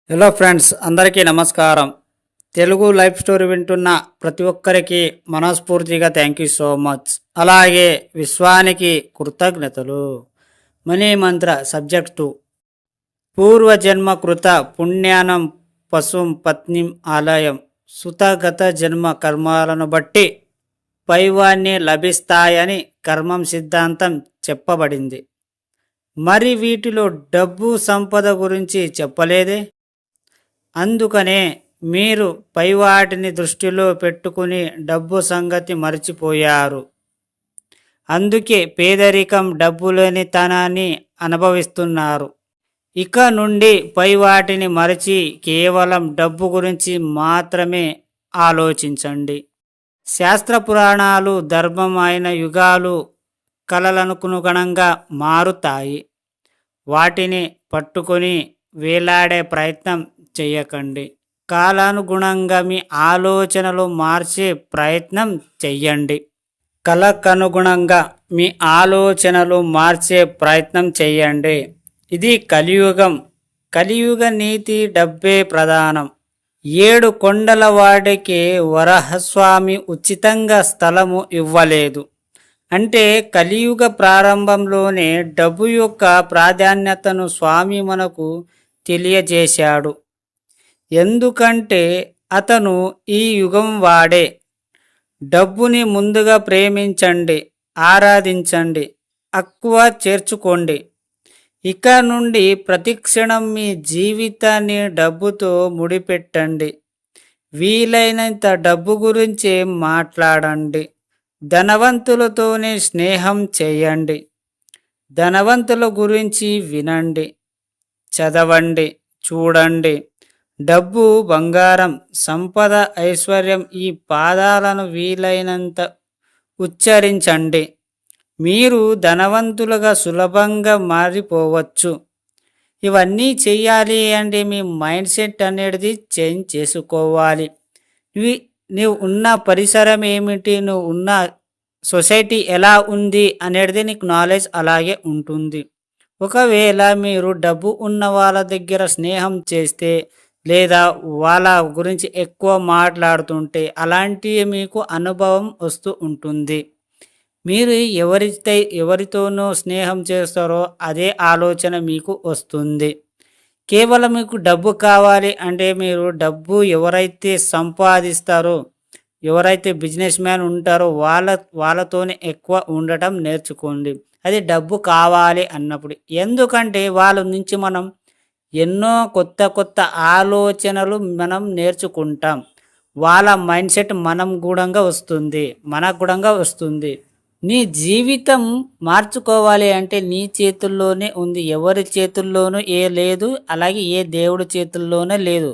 Hello friends, అందరికీ నమస్కారం. Telugu life story వింటున్న ప్రతి ఒక్కరికి మనస్ఫూర్తిగా థ్యాంక్ యూ సో మచ్. అలాగే విశ్వానికి కృతజ్ఞతలు. మనీ మంత్ర సబ్జెక్ట్ 2. పూర్వజన్మ కృత పుణ్యానం పశుం పత్నిం ఆలయం. సుతగత జన్మ కర్మాలను బట్టి పైవాన్ని లభిస్తాయని కర్మం సిద్ధాంతం చెప్పబడింది. మరి వీటిలో డబ్బు సంపద గురించి చెప్పలేదే? అందుకనే మీరు పైవాటిని దృష్టిలో పెట్టుకుని డబ్బు సంగతి మర్చిపోయారు. అందుకే పేదరికం, డబ్బులేనితనాన్ని అనుభవిస్తున్నారు. ఇక నుండి పైవాటిని మరచి కేవలం డబ్బు గురించి మాత్రమే ఆలోచించండి. శాస్త్ర పురాణాలు ధర్మం అయిన యుగాలు కలలనుగుణంగా మారుతాయి. వాటిని పట్టుకొని వేలాడే ప్రయత్నం చెయ్యకండి. కాలానుగుణంగా మీ ఆలోచనలు మార్చే ప్రయత్నం చెయ్యండి. కళకనుగుణంగా మీ ఆలోచనలు మార్చే ప్రయత్నం చెయ్యండి. ఇది కలియుగం. కలియుగ నీతి డబ్బే ప్రధానం. 7 కొండల వాడికి వరహస్వామి ఉచితంగా స్థలము ఇవ్వలేదు. అంటే కలియుగ ప్రారంభంలోనే డబ్బు యొక్క ప్రాధాన్యతను స్వామి మనకు తెలియజేశాడు. ఎందుకంటే అతను ఈ యుగం వాడే. డబ్బుని ముందుగా ప్రేమించండి, ఆరాధించండి, ఎక్కువ చేర్చుకోండి. ఇక నుండి ప్రతిక్షణం మీ జీవితాన్ని డబ్బుతో ముడిపెట్టండి. వీలైనంత డబ్బు గురించి మాట్లాడండి. ధనవంతులతోనే స్నేహం చేయండి. ధనవంతుల గురించి వినండి, చదవండి, చూడండి. డబ్బు, బంగారం, సంపద, ఐశ్వర్యం ఈ పాదాలను వీలైనంత ఉచ్చరించండి. మీరు ధనవంతులుగా సులభంగా మారిపోవచ్చు. ఇవన్నీ చెయ్యాలి అంటే మీ మైండ్ సెట్ అనేది చేంజ్ చేసుకోవాలి. నువ్వు ఉన్న పరిసరం ఏమిటి, నువ్వు ఉన్న సొసైటీ ఎలా ఉంది అనేది నీకు నాలెడ్జ్ అలాగే ఉంటుంది. ఒకవేళ మీరు డబ్బు ఉన్న వాళ్ళ దగ్గర స్నేహం చేస్తే లేదా వాళ్ళ గురించి ఎక్కువ మాట్లాడుతుంటే అలాంటివి మీకు అనుభవం వస్తూ ఉంటుంది. మీరు ఎవరితోనో స్నేహం చేస్తారో అదే ఆలోచన మీకు వస్తుంది. కేవలం మీకు డబ్బు కావాలి అంటే మీరు డబ్బు ఎవరైతే సంపాదిస్తారో, ఎవరైతే బిజినెస్ మ్యాన్ ఉంటారో వాళ్ళతోనే ఎక్కువ ఉండటం నేర్చుకోండి. అది డబ్బు కావాలి అన్నప్పుడు. ఎందుకంటే వాళ్ళ నుంచి మనం ఎన్నో కొత్త కొత్త ఆలోచనలు మనం నేర్చుకుంటాం. వాళ్ళ మైండ్ సెట్ మనకు కూడా వస్తుంది. నీ జీవితం మార్చుకోవాలి అంటే నీ చేతుల్లోనే ఉంది. ఎవరి చేతుల్లోనూ లేదు, అలాగే ఏ దేవుడి చేతుల్లోనే లేదు.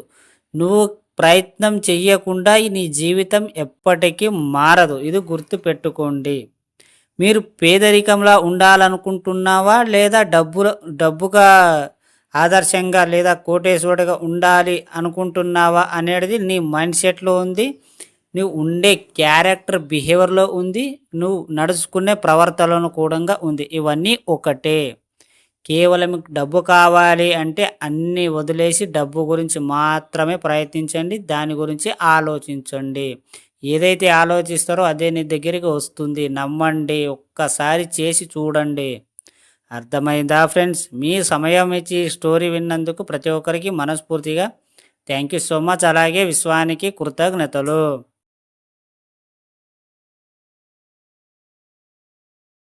నువ్వు ప్రయత్నం చెయ్యకుండా నీ జీవితం ఎప్పటికీ మారదు. ఇది గుర్తుపెట్టుకోండి. మీరు పేదరికంలా ఉండాలనుకుంటున్నావా లేదా డబ్బుగా ఆదర్శంగా లేదా కోటేశ్వరుడిగా ఉండాలి అనుకుంటున్నావా అనేది నీ మైండ్ సెట్లో ఉంది. నువ్వు ఉండే క్యారెక్టర్, బిహేవియర్లో ఉంది. నువ్వు నడుచుకునే ప్రవర్తనలో కూడా ఉంది. ఇవన్నీ ఒకటే. కేవలం డబ్బు కావాలి అంటే అన్నీ వదిలేసి డబ్బు గురించి మాత్రమే ప్రయత్నించండి. దాని గురించి ఆలోచించండి. ఏదైతే ఆలోచిస్తారో అదే నీ దగ్గరికి వస్తుంది. నమ్మండి. ఒక్కసారి చేసి చూడండి. అర్థమైందా ఫ్రెండ్స్? మీ సమయం ఇచ్చి స్టోరీ విన్నందుకు ప్రతి ఒక్కరికి మనస్ఫూర్తిగా థ్యాంక్ యూ సో మచ్. అలాగే విశ్వానికి కృతజ్ఞతలు.